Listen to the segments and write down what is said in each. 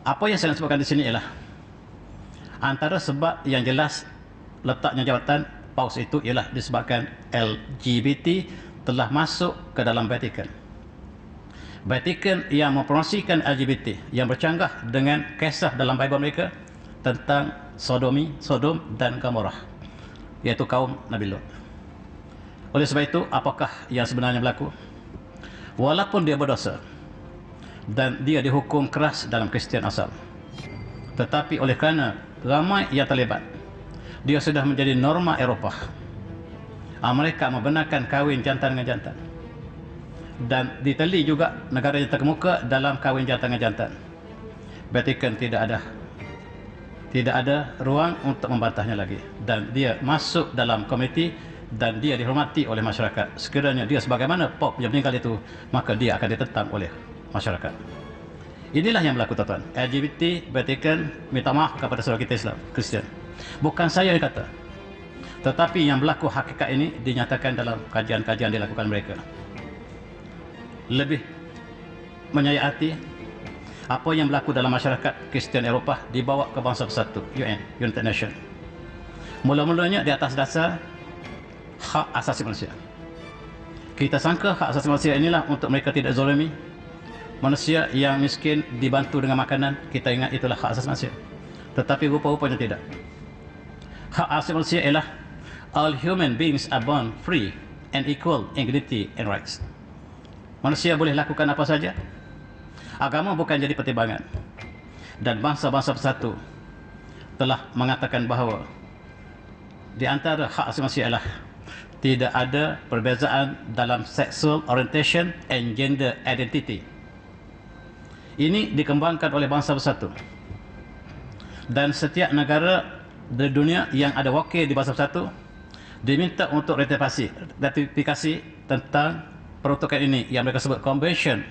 Apa yang saya nak sebutkan di sini ialah antara sebab yang jelas letaknya jawatan PAUS itu ialah disebabkan LGBT telah masuk ke dalam Vatikan. Vatikan yang mempromosikan LGBT, yang bercanggah dengan kisah dalam Bible mereka tentang Sodom dan Gomorrah, iaitu kaum Nabi Lot. Oleh sebab itu, apakah yang sebenarnya berlaku? Walaupun dia berdosa dan dia dihukum keras dalam Kristian asal, tetapi oleh kerana ramai yang terlibat, dia sudah menjadi norma Eropah. Mereka membenarkan kahwin jantan dengan jantan, dan diteli juga negara yang terkemuka dalam kahwin jantan dengan jantan. Vatikan tidak ada ruang untuk membantahnya lagi, dan dia masuk dalam komiti dan dia dihormati oleh masyarakat. Sekiranya dia sebagaimana Pope yang meninggal itu, maka dia akan ditentang oleh masyarakat. Inilah yang berlaku, tuan-tuan. LGBT, Vatikan minta maaf kepada saudara kita Islam, Kristian. Bukan saya yang kata, tetapi yang berlaku hakikat ini dinyatakan dalam kajian-kajian dilakukan mereka. Lebih menyayati apa yang berlaku dalam masyarakat Kristian Eropah dibawa ke bangsa bersatu, UN, United Nations. Mula-mulanya di atas dasar hak asasi manusia. Kita sangka hak asasi manusia inilah untuk mereka tidak zalimi. Manusia yang miskin dibantu dengan makanan, kita ingat itulah hak asasi manusia. Tetapi rupa-rupanya tidak. Hak asasi manusia ialah all human beings are born free and equal in dignity and rights. Manusia boleh lakukan apa saja. Agama bukan jadi pertimbangan. Dan bangsa-bangsa bersatu telah mengatakan bahawa di antara hak asasi manusia ialah tidak ada perbezaan dalam sexual orientation and gender identity. Ini dikembangkan oleh bangsa bersatu. Dan setiap negara di dunia yang ada wakil di bangsa bersatu diminta untuk ratifikasi tentang peruntukan ini yang mereka sebut convention.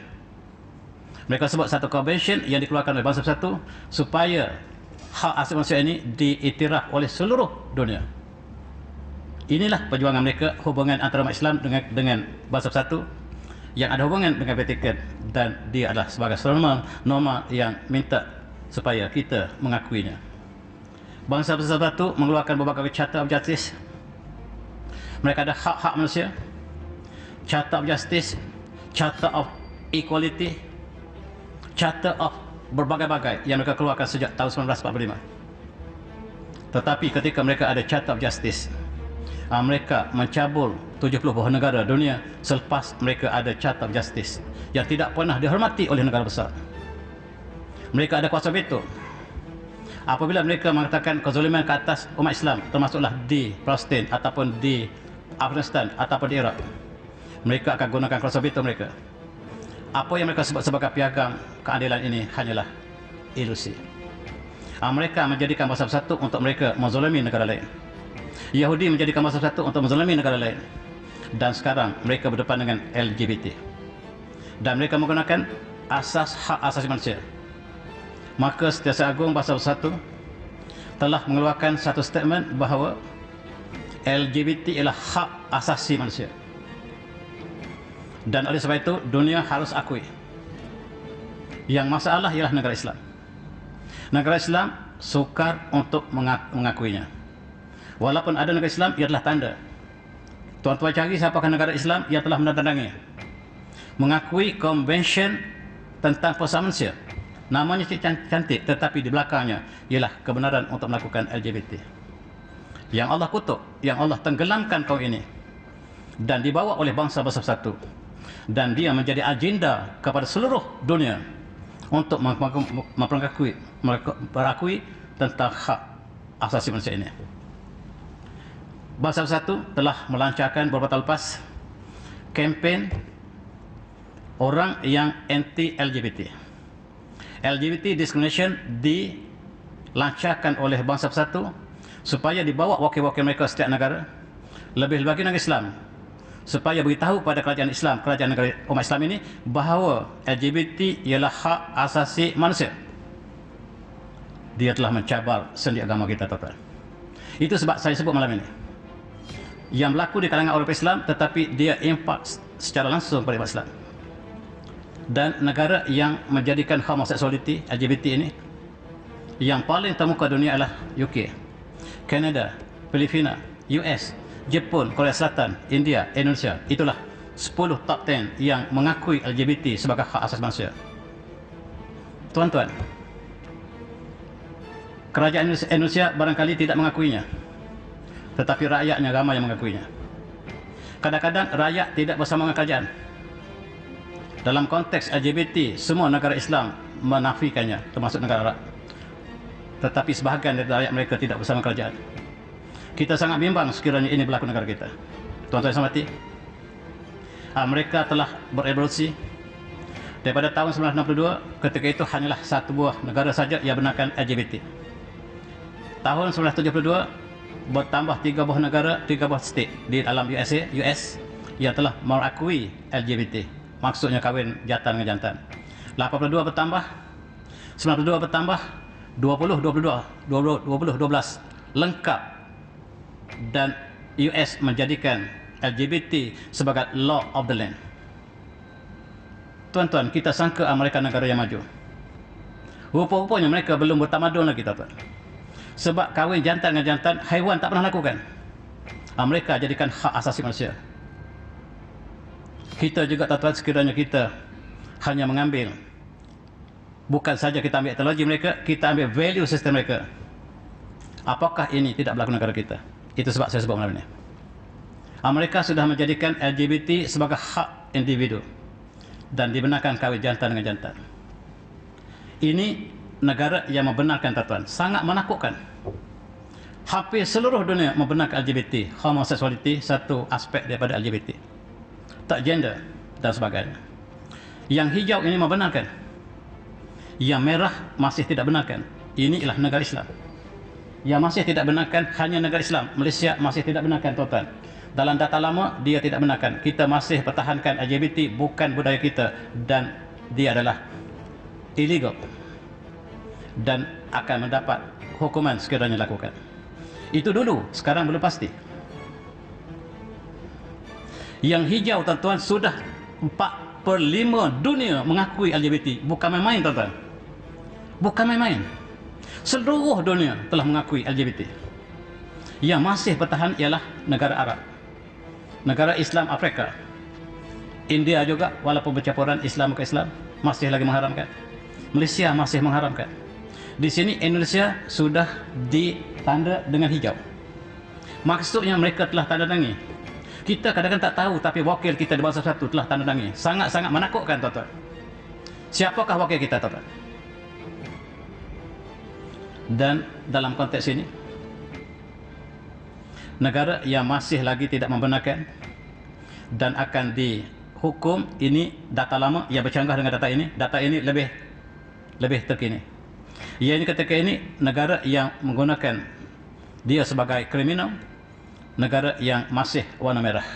Mereka sebut satu convention yang dikeluarkan oleh bangsa bersatu supaya hak asasi manusia ini diiktiraf oleh seluruh dunia. Inilah perjuangan mereka, hubungan antara umat Islam dengan bangsa bersatu yang ada hubungan dengan Vatikan, dan dia adalah sebagai norma yang minta supaya kita mengakuinya. Bangsa bersatu mengeluarkan berbagai Charter of Justice. Mereka ada hak-hak manusia, Charter of Justice, Charter of Equality, Charter of berbagai-bagai yang mereka keluarkan sejak tahun 1945. Tetapi ketika mereka ada Charter of Justice, mereka mencabul 70 buah negara dunia selepas mereka ada Charter of Justice yang tidak pernah dihormati oleh negara besar. Mereka ada kuasa veto. Apabila mereka mengatakan kezaliman ke atas umat Islam, termasuklah di Palestin ataupun di Afghanistan ataupun di Iraq, mereka akan gunakan kuasa veto mereka. Apa yang mereka sebut sebagai piagam keadilan ini hanyalah ilusi. Mereka menjadikan bangsa bersatu untuk mereka menzalimi negara lain. Yahudi menjadikan bangsa bersatu untuk menzalimi negara lain. Dan sekarang mereka berdepan dengan LGBT. Dan mereka menggunakan asas hak asasi manusia. Maka Setiausaha Agung Bangsa Bersatu telah mengeluarkan satu statement bahawa LGBT ialah hak asasi manusia. Dan oleh sebab itu, dunia harus akui. Yang masalah ialah negara Islam. Negara Islam sukar untuk mengakuinya. Walaupun ada negara Islam, ia adalah tanda. Tuan-tuan cari siapakah negara Islam yang telah menandatangannya, mengakui konvensyen tentang persamaan manusia. Namanya cantik, tetapi di belakangnya ialah kebenaran untuk melakukan LGBT. Yang Allah kutuk, yang Allah tenggelamkan kaum ini, dan dibawa oleh bangsa bersatu. Dan dia menjadi agenda kepada seluruh dunia untuk merakui tentang hak asasi manusia ini. Bangsa Bersatu telah melancarkan beberapa tahun lepas kempen orang yang anti-LGBT. LGBT discrimination dilancarkan oleh Bangsa Bersatu supaya dibawa wakil-wakil mereka setiap negara, lebih lagi negara Islam, supaya beritahu pada kerajaan Islam, kerajaan negara umat Islam ini, bahawa LGBT ialah hak asasi manusia. Dia telah mencabar sendi agama kita, tuan-tuan. Itu sebab saya sebut malam ini, yang berlaku di kalangan orang Islam, tetapi dia impak secara langsung pada umat Islam. Dan negara yang menjadikan homoseksualiti, LGBT ini Yang paling termuka dunia adalah UK, Kanada, Filipina, US, Jepun, Korea Selatan, India, Indonesia. Itulah 10 top 10 yang mengakui LGBT sebagai hak asasi manusia. Tuan-tuan, kerajaan Indonesia barangkali tidak mengakuinya, tetapi rakyatnya ramai yang mengakuinya. Kadang-kadang rakyat tidak bersama dengan kerajaan. Dalam konteks LGBT, semua negara Islam menafikannya, termasuk negara Arab. Tetapi sebahagian dari rakyat mereka tidak bersama kerajaan. Kita sangat bimbang sekiranya ini berlaku negara kita. Tuan-tuan yang saya hormati, mereka telah berevolusi daripada tahun 1962. Ketika itu hanyalah satu buah negara saja yang benarkan LGBT. Tahun 1972 bertambah 3 buah negara, 3 buah state di dalam US yang telah mengakui LGBT. Maksudnya kahwin jantan dengan jantan. 82 bertambah, 92 bertambah, 12 lengkap, dan US menjadikan LGBT sebagai law of the land. Tuan-tuan, kita sangka Amerika negara yang maju. Rupa-rupanya mereka belum bertamadun lagi, tuan-tuan. Sebab kahwin jantan dengan jantan, haiwan tak pernah lakukan. Amerika jadikan hak asasi manusia. Kita juga, tuan-tuan, sekiranya kita hanya mengambil, bukan saja kita ambil teknologi mereka, kita ambil value system mereka. Apakah ini tidak berlaku negara kita? Itu sebab saya sebut malam ini. Amerika sudah menjadikan LGBT sebagai hak individu dan dibenarkan kahwin jantan dengan jantan. Ini negara yang membenarkan, tuan-tuan, sangat menakutkan. Hampir seluruh dunia membenarkan LGBT, homoseksualiti satu aspek daripada LGBT, tak gender dan sebagainya. Yang hijau ini membenarkan, yang merah masih tidak benarkan. Ini ialah negara Islam. Yang masih tidak benarkan hanya negara Islam. Malaysia masih tidak benarkan, tuan-tuan. Dalam data lama dia tidak benarkan. Kita masih pertahankan LGBT, bukan budaya kita, dan dia adalah illegal dan akan mendapat hukuman sekiranya lakukan. Itu dulu, sekarang belum pasti. Yang hijau, tuan-tuan, sudah 4/5 dunia mengakui LGBT. Bukan main-main, tuan-tuan. Bukan main-main. Seluruh dunia telah mengakui LGBT. Yang masih bertahan ialah negara Arab, negara Islam Afrika, India juga, walaupun bercampuran Islam ke Islam, masih lagi mengharamkan. Malaysia masih mengharamkan. Di sini Indonesia sudah ditanda dengan hijau. Maksudnya mereka telah tanda tangi. Kita kadang-kadang tak tahu, tapi wakil kita di Bangsa Bersatu telah tanda tangi. Sangat-sangat menakutkan, tuan-tuan. Siapakah wakil kita, tuan-tuan? Dan dalam konteks ini, negara yang masih lagi tidak membenarkan dan akan dihukum, ini data lama yang bercanggah dengan data ini. Data ini lebih terkini. Ia ini ketika ini negara yang menggunakan dia sebagai kriminal, negara yang masih warna merah.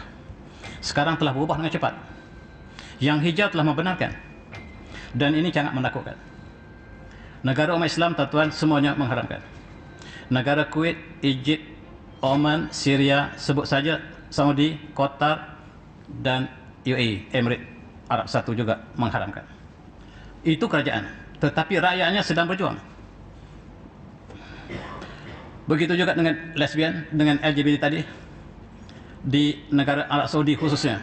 Sekarang telah berubah dengan cepat. Yang hijau telah membenarkan, dan ini sangat menakutkan. Negara umat Islam, tuan-tuan, semuanya mengharamkan. Negara Kuwait, Egypt, Oman, Syria, sebut saja Saudi, Qatar, dan UAE, Emirat Arab Satu juga mengharamkan. Itu kerajaan, tetapi rakyatnya sedang berjuang. Begitu juga dengan lesbian, dengan LGBT tadi. Di negara Arab Saudi khususnya,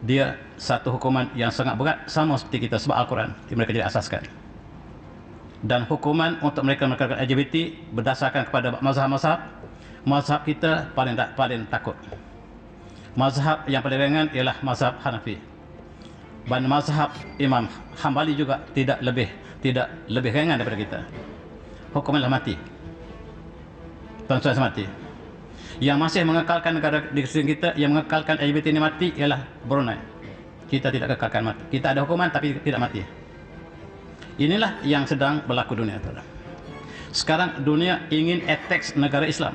dia satu hukuman yang sangat berat, sama seperti kita, sebab Al-Quran mereka jadi asaskan. Dan hukuman untuk mereka melakukan LGBT berdasarkan kepada mazhab-mazhab. Mazhab kita paling takut. Mazhab yang paling ringan ialah mazhab Hanafi. Dan mazhab Imam Hambali juga tidak lebih ringan daripada kita. Hukumanlah mati. Tuan-tuan mati. Yang masih mengekalkan negara di sekeliling kita, yang mengekalkan LGBT ini mati ialah Brunei. Kita tidak kekalkan mati. Kita ada hukuman tapi tidak mati. Inilah yang sedang berlaku dunia. Sekarang dunia ingin attack negara Islam.